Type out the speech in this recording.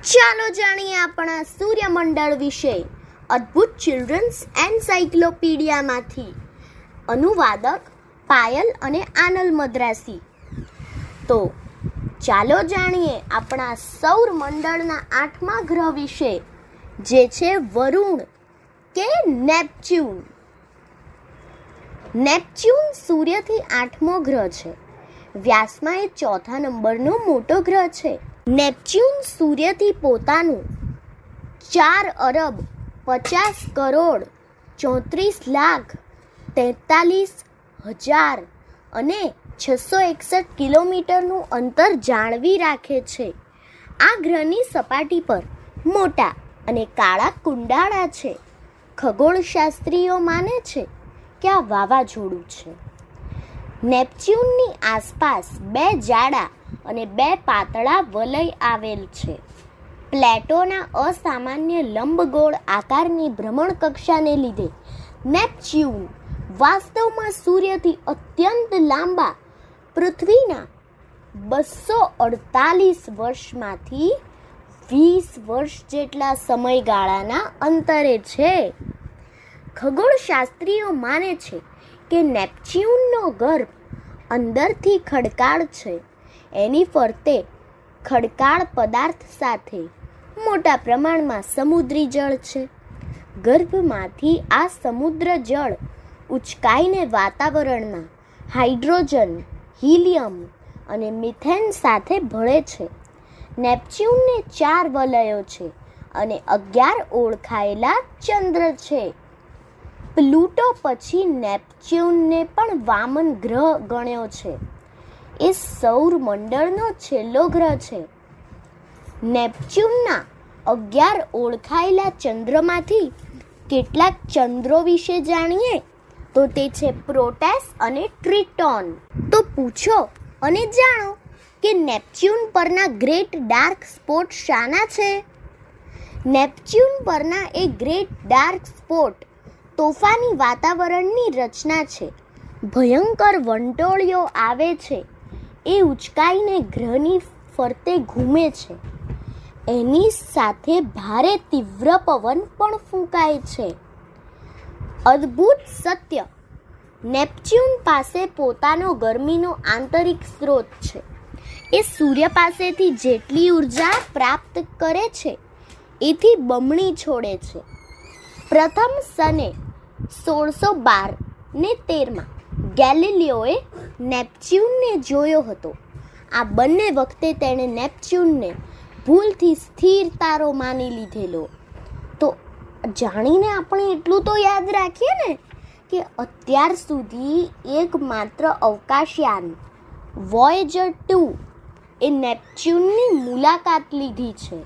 ચાલો જાણીએ આપણા સૂર્યમંડળ વિશે અદ્ભુત ચિલ્ડ્રન્સ એન્સાઇક્લોપીડિયામાંથી. અનુવાદક પાયલ અને આનલ મદ્રાસી. તો ચાલો જાણીએ આપણા સૌરમંડળના 8મા ગ્રહ વિશે, જે છે વરુણ કે નેપચ્યુન. નેપચ્યુન સૂર્યથી 8મો ગ્રહ છે. વ્યાસમાં એ 4થા નંબરનો મોટો ગ્રહ છે. નેપચ્યુન સૂર્યથી પોતાનું 4,50,34,43,43,000 અને 661 કિલોમીટરનું અંતર જાળવી રાખે છે. આ ગ્રહની સપાટી પર મોટા અને કાળા કુંડાળા છે. ખગોળશાસ્ત્રીઓ માને છે કે આ વાવાઝોડું છે. નેપચ્યુનની આસપાસ 2 જાડા અને 2 પાતળા વલય આવેલ છે. પ્લેટોના અસામાન્ય લંબગોળ આકારની ભ્રમણકક્ષાને લીધે નેપચ્યુન વાસ્તવમાં સૂર્યથી અત્યંત લાંબા પૃથ્વીના 248 વર્ષમાંથી 20 વર્ષ જેટલા સમયગાળાના અંતરે છે. ખગોળશાસ્ત્રીઓ માને છે કે નેપચ્યુનનો ગર્ભ અંદરથી ખડકાળ છે. એની ફરતે ખડકાળ પદાર્થ સાથે મોટા પ્રમાણમાં સમુદ્રી જળ છે. ગર્ભમાંથી આ સમુદ્ર જળ ઉચકાઈને વાતાવરણમાં હાઇડ્રોજન, હિલિયમ અને મિથેન સાથે ભળે છે. નેપચ્યુનને 4 વલયો છે અને 11 ઓળખાયેલા ચંદ્ર છે. પ્લુટો પછી નેપચ્યુનને પણ વામન ગ્રહ ગણ્યો છે. એ સૌરમંડળનો છેલ્લો ગ્રહ છે. નેપચ્યુનના 11 ઓળખાયેલા ચંદ્રમાંથી કેટલાક ચંદ્રો વિશે જાણીએ તો તે છે પ્રોટેસ અને ટ્રિટોન. તો પૂછો અને જાણો કે નેપચ્યુન પરના ગ્રેટ ડાર્ક સ્પોટ શાના છે? નેપચ્યુન પરના એ ગ્રેટ ડાર્ક સ્પોટ તોફાની વાતાવરણની રચના છે. ભયંકર વંટોળીઓ આવે છે. એ ઉચકાઈને ગ્રહની ફરતે ઘૂમે છે. એની સાથે ભારે તીવ્ર પવન પણ ફૂંકાય છે. અદ્ભુત સત્ય! નેપચ્યુન પાસે પોતાનો ગરમીનો આંતરિક સ્ત્રોત છે. એ સૂર્ય પાસેથી જેટલી ઉર્જા પ્રાપ્ત કરે છે એથી બમણી છોડે છે. પ્રથમ સને 1612 ને 13માં ગેલિલિયોએ નેપચ્યુનને જોયો હતો. આ બંને વખતે તેણે નેપચ્યુનને ભૂલથી સ્થિર તારો માની લીધેલો. તો જાણીને આપણે એટલું તો યાદ રાખીએ ને કે અત્યાર સુધી એકમાત્ર અવકાશયાન વોયેજર 2 એ નેપચ્યુનની મુલાકાત લીધી છે.